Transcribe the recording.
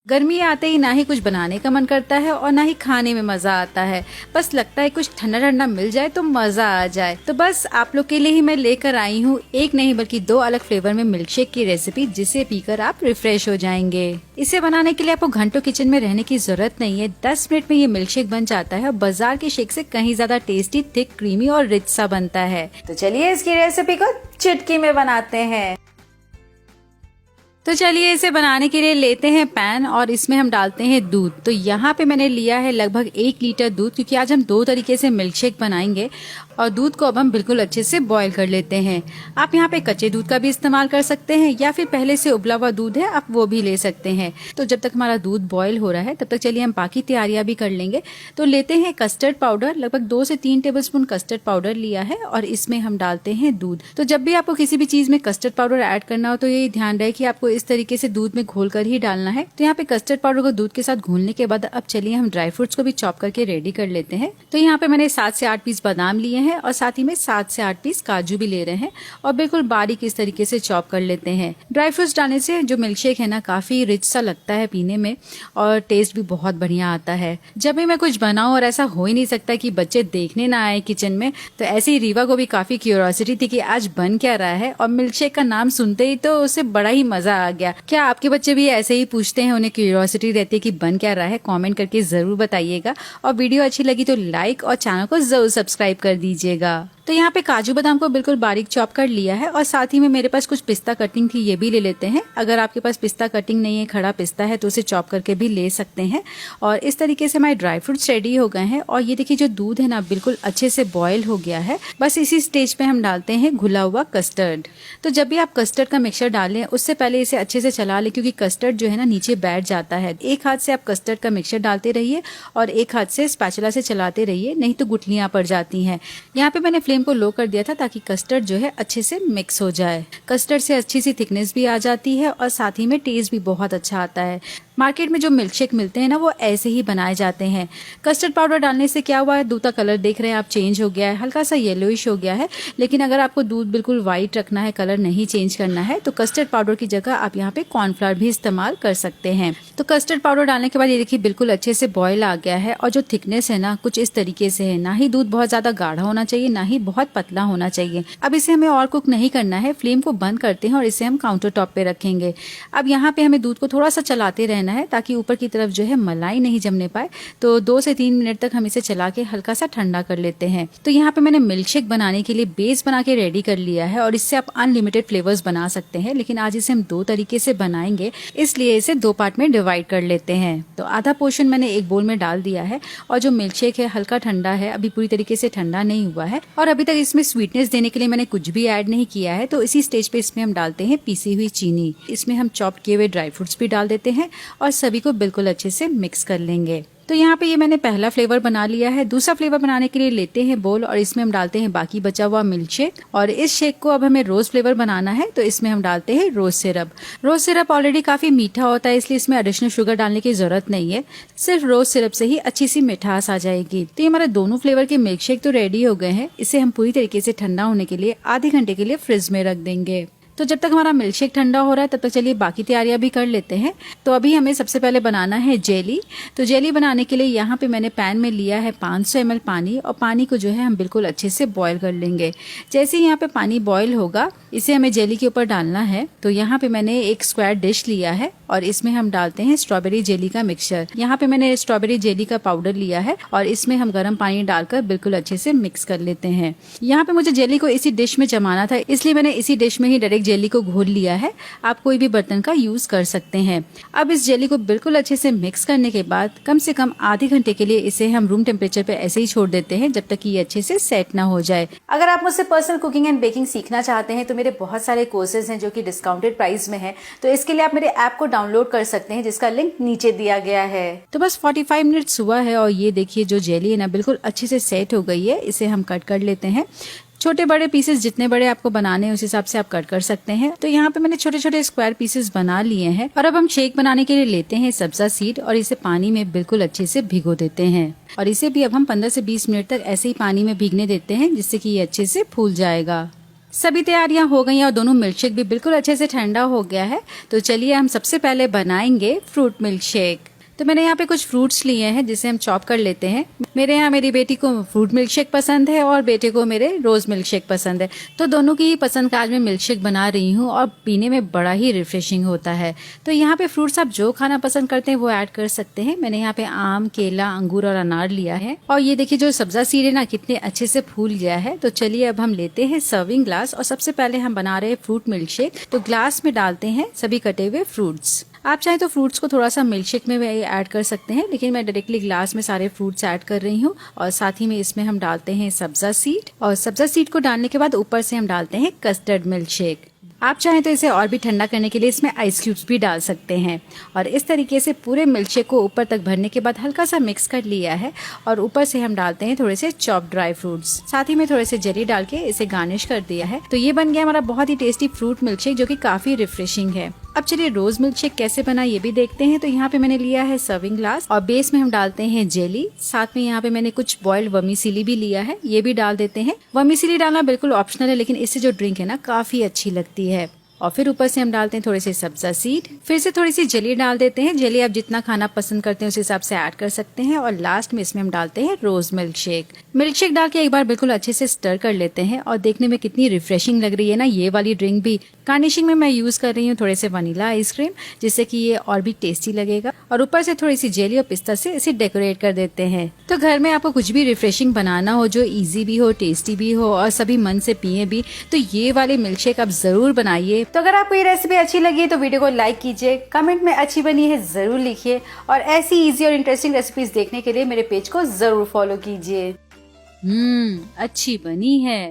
गर्मी आते ही ना ही कुछ बनाने का मन करता है और ना ही खाने में मजा आता है। बस लगता है कुछ ठंडा ठंडा मिल जाए तो मजा आ जाए। तो बस आप लोग के लिए ही मैं लेकर आई हूँ एक नहीं बल्कि दो अलग फ्लेवर में मिल्क शेक की रेसिपी, जिसे पीकर आप रिफ्रेश हो जाएंगे। इसे बनाने के लिए आपको घंटों किचन में रहने की जरूरत नहीं है। 10 मिनट में ये मिल्क शेक बन जाता है और बाजार के शेक से कहीं ज्यादा टेस्टी, थिक, क्रीमी और रिच सा बनता है। तो चलिए इसकी रेसिपी को चुटकी में बनाते हैं। तो चलिए इसे बनाने के लिए लेते हैं पैन और इसमें हम डालते हैं दूध। तो यहाँ पे मैंने लिया है लगभग 1 लीटर दूध, क्योंकि आज हम 2 तरीके से मिल्क शेक बनाएंगे। और दूध को अब हम बिल्कुल अच्छे से बॉईल कर लेते हैं। आप यहाँ पे कच्चे दूध का भी इस्तेमाल कर सकते हैं या फिर पहले से उबला हुआ दूध है आप वो भी ले सकते हैं। तो जब तक हमारा दूध बॉईल हो रहा है तब तक चलिए हम बाकी तैयारियां भी कर लेंगे। तो लेते हैं कस्टर्ड पाउडर, लगभग 2 से 3 टेबलस्पून कस्टर्ड पाउडर लिया है और इसमें हम डालते हैं दूध। तो जब भी आपको किसी भी चीज में कस्टर्ड पाउडर ऐड करना हो तो ये ध्यान रहे कि आपको इस तरीके से दूध में घोल कर ही डालना है। तो यहाँ पे कस्टर्ड पाउडर को दूध के साथ घोलने के बाद अब चलिए हम ड्राई फ्रूट्स को भी चॉप करके रेडी कर लेते हैं। तो यहाँ पे मैंने 7 से 8 पीस बादाम लिए हैं और साथ ही में 7 से 8 पीस काजू भी ले रहे हैं और बिल्कुल बारीक इस तरीके से चॉप कर लेते हैं। ड्राई फ्रूट्स डालने से जो मिल्क शेक है ना काफी रिच सा लगता है पीने में और टेस्ट भी बहुत बढ़िया आता है। जब भी मैं कुछ बनाऊं, और ऐसा हो ही नहीं सकता कि बच्चे देखने ना आए किचन में, तो ऐसे ही रीवा को भी काफी क्यूरियोसिटी थी कि आज बन क्या रहा है और मिल्क शेक का नाम सुनते ही तो उसे बड़ा ही मजा आ गया। क्या आपके बच्चे भी ऐसे ही पूछते हैं, उन्हें क्यूरियोसिटी रहती है कि बन क्या रहा है? कमेंट करके जरूर बताइएगा और वीडियो अच्छी लगी तो लाइक और चैनल को जरूर सब्सक्राइब कर दीजिएगा। तो यहाँ पे काजू बादाम को बिल्कुल बारीक चॉप कर लिया है और साथ ही में मेरे पास कुछ पिस्ता कटिंग थी, ये भी ले लेते हैं। अगर आपके पास पिस्ता कटिंग नहीं है, खड़ा पिस्ता है, तो उसे चॉप करके भी ले सकते हैं। और इस तरीके से हमारे ड्राई फ्रूट्स रेडी हो गए हैं और ये देखिए जो दूध है ना बिल्कुल अच्छे से बॉयल हो गया है। बस इसी स्टेज पे हम डालते हैं घुला हुआ कस्टर्ड। तो जब भी आप कस्टर्ड का मिक्सचर डालें उससे पहले इसे अच्छे से चला लें, क्योंकि कस्टर्ड जो है ना नीचे बैठ जाता है। एक हाथ से आप कस्टर्ड का मिक्सचर डालते रहिए और एक हाथ से स्पैचुला से चलाते रहिए, नहीं तो गुठलियां पड़ जाती हैं। यहाँ पे मैंने फ्लेम को लो कर दिया था ताकि कस्टर्ड जो है अच्छे से मिक्स हो जाए। कस्टर्ड से अच्छी सी थिकनेस भी आ जाती है और साथ ही में टेस्ट भी बहुत अच्छा आता है। मार्केट में जो मिल्क शेक मिलते हैं ना वो ऐसे ही बनाए जाते हैं। कस्टर्ड पाउडर डालने से क्या हुआ है, दूध का कलर देख रहे हैं आप चेंज हो गया है, हल्का सा येलोइश हो गया है। लेकिन अगर आपको दूध बिल्कुल व्हाइट रखना है, कलर नहीं चेंज करना है, तो कस्टर्ड पाउडर की जगह आप यहाँ पे कॉर्नफ्लावर भी इस्तेमाल कर सकते हैं। तो कस्टर्ड पाउडर डालने के बाद ये देखिए बिल्कुल अच्छे से बॉयल आ गया है और जो थिकनेस है ना कुछ इस तरीके से है। ना ही दूध बहुत ज्यादा गाढ़ा होना चाहिए, ना ही बहुत पतला होना चाहिए। अब इसे हमें और कुक नहीं करना है, फ्लेम को बंद करते हैं और इसे हम काउंटर टॉप पे रखेंगे। अब यहाँ पे हमें दूध को थोड़ा सा चलाते रहना है ताकि ऊपर की तरफ जो है मलाई नहीं जमने पाए। तो 2 से 3 मिनट तक हम इसे चला के हल्का सा ठंडा कर लेते हैं। तो यहाँ पे मैंने मिल्क शेक बनाने के लिए बेस बना के रेडी कर लिया है और इससे आप अनलिमिटेड फ्लेवर्स बना सकते हैं। लेकिन आज इसे हम 2 तरीके से बनाएंगे, इसलिए इसे 2 पार्ट में डिवाइड कर लेते हैं। तो आधा पोर्शन मैंने एक बोल में डाल दिया है और जो मिल्क शेक है हल्का ठंडा है, अभी पूरी तरीके से ठंडा नहीं हुआ है और अभी तक इसमें स्वीटनेस देने के लिए मैंने कुछ भी ऐड नहीं किया है। तो इसी स्टेज पे इसमें हम डालते हैं पीसी हुई चीनी। इसमें हम चॉप किए हुए ड्राई फ्रूट्स भी डाल देते हैं और सभी को बिल्कुल अच्छे से मिक्स कर लेंगे। तो यहाँ पे ये मैंने पहला फ्लेवर बना लिया है। दूसरा फ्लेवर बनाने के लिए लेते हैं बोल और इसमें हम डालते हैं बाकी बचा हुआ मिल्क शेक। और इस शेक को अब हमें रोज फ्लेवर बनाना है, तो इसमें हम डालते हैं रोज सिरप। रोज सिरप ऑलरेडी काफी मीठा होता है, इसलिए इसमें एडिशनल शुगर डालने की जरूरत नहीं है। सिर्फ रोज सिरप से ही अच्छी सी मिठास आ जाएगी। तो ये हमारे दोनों फ्लेवर के मिल्क शेक तो रेडी हो गए हैं। इसे हम पूरी तरीके से ठंडा होने के लिए आधे घंटे के लिए फ्रिज में रख देंगे। तो जब तक हमारा मिल्क शेक ठंडा हो रहा है तब तक चलिए बाकी तैयारियां भी कर लेते हैं। तो अभी हमें सबसे पहले बनाना है जेली। तो जेली बनाने के लिए यहाँ पे मैंने पैन में लिया है 500 ml पानी और पानी को जो है हम बिल्कुल अच्छे से बॉईल कर लेंगे। जैसे ही यहाँ पे पानी बॉईल होगा इसे हमें जेली के ऊपर डालना है। तो यहाँ पे मैंने एक स्क्वायर डिश लिया है और इसमें हम डालते हैं स्ट्रॉबेरी जेली का मिक्सचर। यहाँ पे मैंने स्ट्रॉबेरी जेली का पाउडर लिया है और इसमें हम गर्म पानी डालकर बिल्कुल अच्छे से मिक्स कर लेते हैं। यहाँ पे मुझे जेली को इसी डिश में जमाना था, इसलिए मैंने इसी डिश में ही डायरेक्ट जेली को घोल लिया है। आप कोई भी बर्तन का यूज कर सकते हैं। अब इस जेली को बिल्कुल अच्छे से मिक्स करने के बाद कम से कम आधे घंटे के लिए इसे हम रूम टेम्परेचर पे ऐसे ही छोड़ देते हैं जब तक कि ये अच्छे से सेट ना हो जाए। अगर आप मुझसे पर्सनल कुकिंग एंड बेकिंग सीखना चाहते हैं तो मेरे बहुत सारे कोर्सेज हैं जो कि डिस्काउंटेड प्राइस में है। तो इसके लिए आप मेरे ऐप को डाउनलोड कर सकते हैं जिसका लिंक नीचे दिया गया है। तो बस 45 मिनट्स हुआ है और ये देखिए जो जेली है ना बिल्कुल अच्छे से सेट हो गई है। इसे हम कट कर लेते हैं। छोटे बड़े पीसेस जितने बड़े आपको बनाने हैं उस हिसाब से आप कट कर सकते हैं। तो यहाँ पे मैंने छोटे छोटे स्क्वायर पीसेस बना लिए हैं और अब हम शेक बनाने के लिए लेते हैं सब्जा सीड और इसे पानी में बिल्कुल अच्छे से भिगो देते हैं और इसे भी अब हम 15 से 20 मिनट तक ऐसे ही पानी में भीगने देते हैं जिससे कि ये अच्छे से फूल जाएगा। सभी तैयारियां हो गई और दोनों मिल्क शेक भी बिल्कुल अच्छे से ठंडा हो गया है। तो चलिए हम सबसे पहले बनाएंगे फ्रूट मिल्क शेक। तो मैंने यहाँ पे कुछ फ्रूट्स लिए हैं जिसे हम चॉप कर लेते हैं। मेरे यहाँ मेरी बेटी को फ्रूट मिल्क शेक पसंद है और बेटे को मेरे रोज मिल्क शेक पसंद है। तो दोनों की ही पसंद का आज मैं मिल्क शेक बना रही हूँ और पीने में बड़ा ही रिफ्रेशिंग होता है। तो यहाँ पे फ्रूट्स आप जो खाना पसंद करते हैं वो ऐड कर सकते हैं। मैंने यहाँ पे आम, केला, अंगूर और अनार लिया है। और ये देखिए जो सब्जा सीड है ना कितने अच्छे से फूल गया है। तो चलिए अब हम लेते हैं सर्विंग ग्लास और सबसे पहले हम बना रहे हैं फ्रूट मिल्क शेक। तो ग्लास में डालते हैं सभी कटे हुए फ्रूट्स। आप चाहे तो फ्रूट्स को थोड़ा सा मिल्क शेक में ऐड कर सकते हैं, लेकिन मैं डायरेक्टली ग्लास में सारे फ्रूट्स ऐड कर रही हूँ। और साथ ही में इसमें हम डालते हैं सब्जा सीड और सब्जा सीड को डालने के बाद ऊपर से हम डालते हैं कस्टर्ड मिल्क शेक। आप चाहें तो इसे और भी ठंडा करने के लिए इसमें आइस क्यूब्स भी डाल सकते हैं। और इस तरीके से पूरे मिल्क शेक को ऊपर तक भरने के बाद हल्का सा मिक्स कर लिया है और ऊपर से हम डालते हैं थोड़े से चॉप ड्राई फ्रूट्स, साथ ही में थोड़े से जेली डाल के इसे गार्निश कर दिया है। तो ये बन गया हमारा बहुत ही टेस्टी फ्रूट मिल्क शेक जो कि काफी रिफ्रेशिंग है। अब चलिए रोज मिल्क शेक कैसे बना ये भी देखते हैं। तो यहाँ पे मैंने लिया है सर्विंग ग्लास और बेस में हम डालते हैं जेली, साथ में यहाँ पे मैंने कुछ बॉइल्ड वर्मीसेली भी लिया है, ये भी डाल देते हैं। वर्मीसेली डालना बिल्कुल ऑप्शनल है, लेकिन इससे जो ड्रिंक है ना काफी अच्छी लगती है। और फिर ऊपर से हम डालते हैं थोड़े से सब्जा सीड, फिर से थोड़ी सी जेली डाल देते हैं। जेली आप जितना खाना पसंद करते हैं उस हिसाब से ऐड कर सकते हैं। और लास्ट में इसमें हम डालते हैं रोज मिल्क शेक। मिल्क शेक डाल के एक बार बिल्कुल अच्छे से स्टर कर लेते हैं और देखने में कितनी रिफ्रेशिंग लग रही है ना ये वाली ड्रिंक भी। गार्निशिंग में मैं यूज कर रही हूँ थोड़े से वनीला आइसक्रीम, जिससे कि ये और भी टेस्टी लगेगा। और ऊपर से थोड़ी सी जेली और पिस्ता से इसे डेकोरेट कर देते हैं। तो घर में आपको कुछ भी रिफ्रेशिंग बनाना हो जो इजी भी हो, टेस्टी भी हो और सभी मन से पिए भी, तो ये वाले मिल्क शेक आप जरूर बनाइए। तो अगर आपको ये रेसिपी अच्छी लगी तो वीडियो को लाइक कीजिए, कमेंट में अच्छी बनी है जरूर लिखिए और ऐसी इजी और इंटरेस्टिंग रेसिपीज देखने के लिए मेरे पेज को जरूर फॉलो कीजिए। अच्छी बनी है।